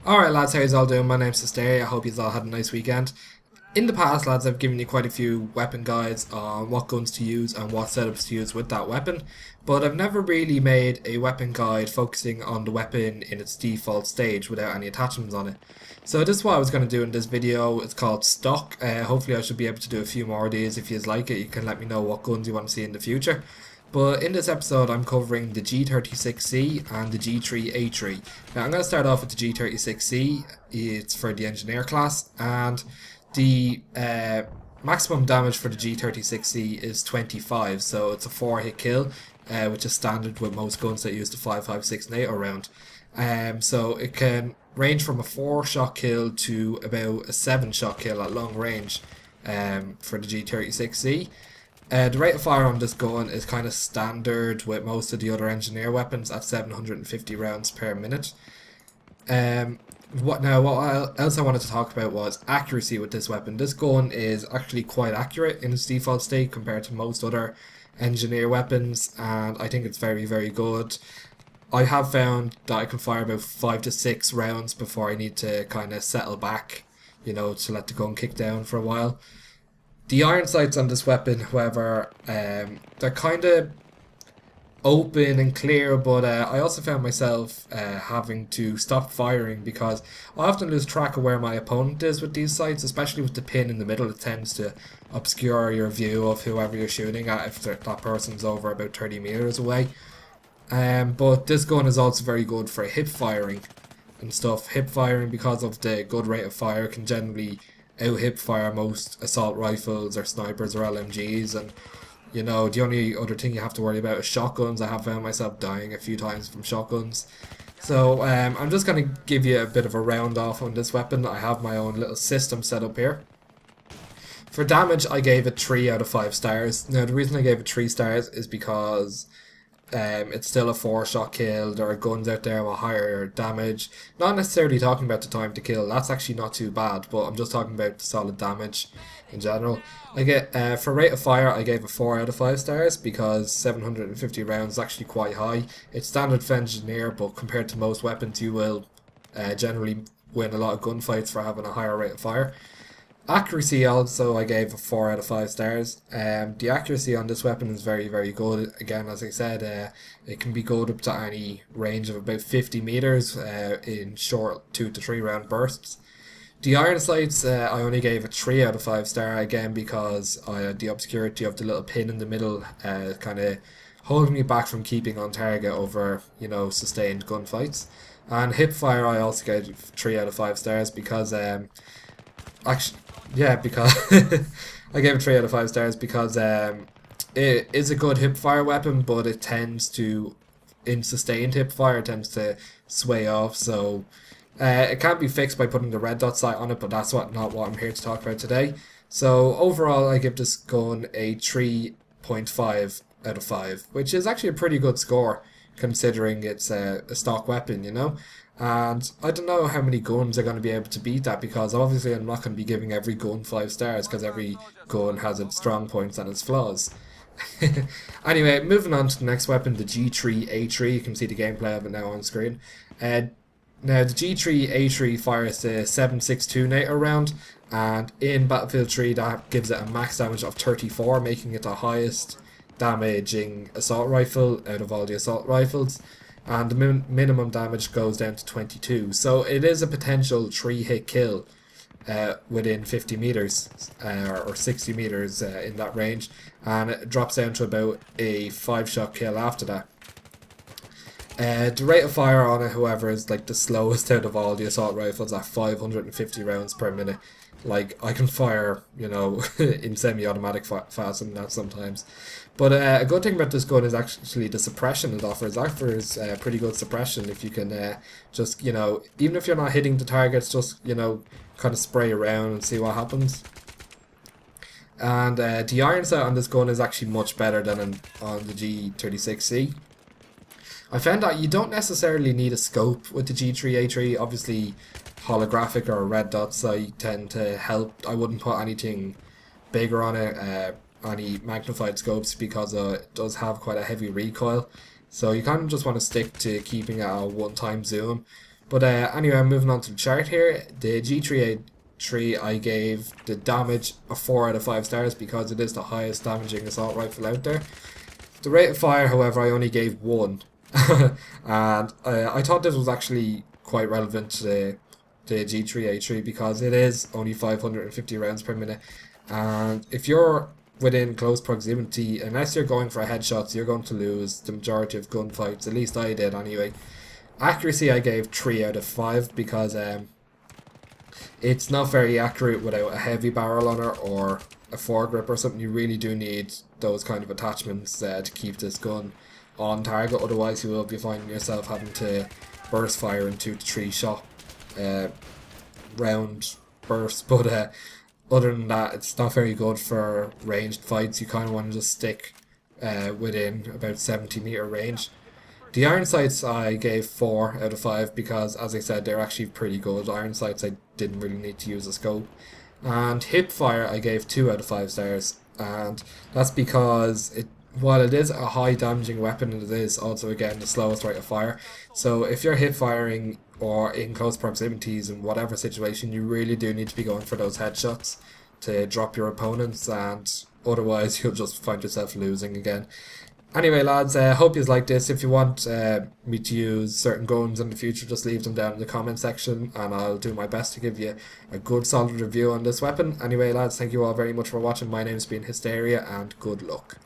Alright lads, how you all doing? My name's S.T.O.C.K. I hope you all had a nice weekend. In the past lads, I've given you quite a few weapon guides on what guns to use and what setups to use with that weapon, but I've never really made a weapon guide focusing on the weapon in its default stage without any attachments on it. So this is what I was going to do in this video. It's called S.T.O.C.K. Hopefully I should be able to do a few more of these. If you like it, you can let me know what guns you want to see in the future. But in this episode I'm covering the G36C and the G3A3. Now I'm going to start off with the G36C, it's for the engineer class, and the maximum damage for the G36C is 25, so it's a 4-hit kill, which is standard with most guns that use the 5.56 NATO round. So it can range from a 4-shot kill to about a 7-shot kill at long range for the G36C. The rate of fire on this gun is kind of standard with most of the other engineer weapons at 750 rounds per minute. What else I wanted to talk about was accuracy with this weapon. This gun is actually quite accurate in its default state compared to most other engineer weapons, and I think it's very, very good. I have found that I can fire about 5 to 6 rounds before I need to kind of settle back, you know, to let the gun kick down for a while. The iron sights on this weapon, however, they're kind of open and clear, but I also found myself having to stop firing because I often lose track of where my opponent is with these sights, especially with the pin in the middle. It tends to obscure your view of whoever you're shooting at if that person's over about 30 meters away. But this gun is also very good for hip firing and stuff. Hip firing, because of the good rate of fire, can generally out-hip fire most assault rifles or snipers or LMGs, and you know, the only other thing you have to worry about is shotguns. I have found myself dying a few times from shotguns. So I'm just going to give you a bit of a round off on this weapon. I have my own little system set up here. For damage I gave it 3 out of 5 stars. Now the reason I gave it 3 stars is because it's still a 4-shot kill. There are guns out there with higher damage. Not necessarily talking about the time to kill, that's actually not too bad, but I'm just talking about the solid damage in general. I get for rate of fire I gave it 4 out of 5 stars because 750 rounds is actually quite high. It's standard for engineer, but compared to most weapons you will generally win a lot of gunfights for having a higher rate of fire. Accuracy also I gave a 4 out of 5 stars. The accuracy on this weapon is very, very good. Again, as I said, it can be good up to any range of about 50 meters in short 2 to 3 round bursts. The iron sights I only gave a 3 out of 5 star, again because the obscurity of the little pin in the middle kind of holds me back from keeping on target over, you know, sustained gunfights. And hip fire I also gave 3 out of 5 stars because actually, yeah, because I gave it 3 out of 5 stars because it is a good hip fire weapon, but it tends to, in sustained hip fire, it tends to sway off. So it can't be fixed by putting the red dot sight on it, but that's not what I'm here to talk about today. So overall, I give this gun a 3.5 out of 5, which is actually a pretty good score considering it's a stock weapon, you know. And I don't know how many guns are going to be able to beat that, because obviously I'm not going to be giving every gun 5 stars because every gun has its strong points and its flaws. Anyway, moving on to the next weapon, the G3A3. You can see the gameplay of it now on screen. Now the G3A3 fires the 7.62 NATO round, and in Battlefield 3 that gives it a max damage of 34, making it the highest damaging assault rifle out of all the assault rifles. And the minimum damage goes down to 22. So it is a potential 3-hit kill within 50 meters or 60 meters in that range, and it drops down to about a 5-shot kill after that. The rate of fire on it, however, is like the slowest out of all the assault rifles at 550 rounds per minute. Like, I can fire, you know, in semi-automatic faster than that sometimes. But a good thing about this gun is actually the suppression it offers. It offers pretty good suppression if you can just, you know, even if you're not hitting the targets, just, you know, kind of spray around and see what happens. And the iron sight on this gun is actually much better than on the G36C. I found that you don't necessarily need a scope with the G3A3. Obviously, holographic or red dot sight tend to help. I wouldn't put anything bigger on it, any magnified scopes, because it does have quite a heavy recoil. So you kind of just want to stick to keeping it at a one-time zoom. But anyway, I'm moving on to the chart here. The G3A3, I gave the damage a 4 out of 5 stars because it is the highest damaging assault rifle out there. The rate of fire, however, I only gave 1. And I thought this was actually quite relevant to the G3A3 because it is only 550 rounds per minute. And if you're within close proximity, unless you're going for headshots, you're going to lose the majority of gunfights. At least I did anyway. Accuracy I gave 3 out of 5 because it's not very accurate without a heavy barrel on it or a foregrip or something. You really do need those kind of attachments to keep this gun on target, otherwise you will be finding yourself having to burst fire in 2 to 3 shot round bursts. But other than that, it's not very good for ranged fights. You kind of want to just stick within about 70-meter range. The iron sights I gave 4 out of 5 because, as I said, they're actually pretty good. Iron sights I didn't really need to use a scope. And hip fire I gave 2 out of 5 stars, and that's because while it is a high damaging weapon, it is also again the slowest rate of fire. So if you're hip firing or in close proximities in whatever situation, you really do need to be going for those headshots to drop your opponents, and otherwise you'll just find yourself losing again. Anyway, lads, hope you like this. If you want me to use certain guns in the future, just leave them down in the comment section and I'll do my best to give you a good solid review on this weapon. Anyway, lads, thank you all very much for watching. My name's been Hysteria and good luck.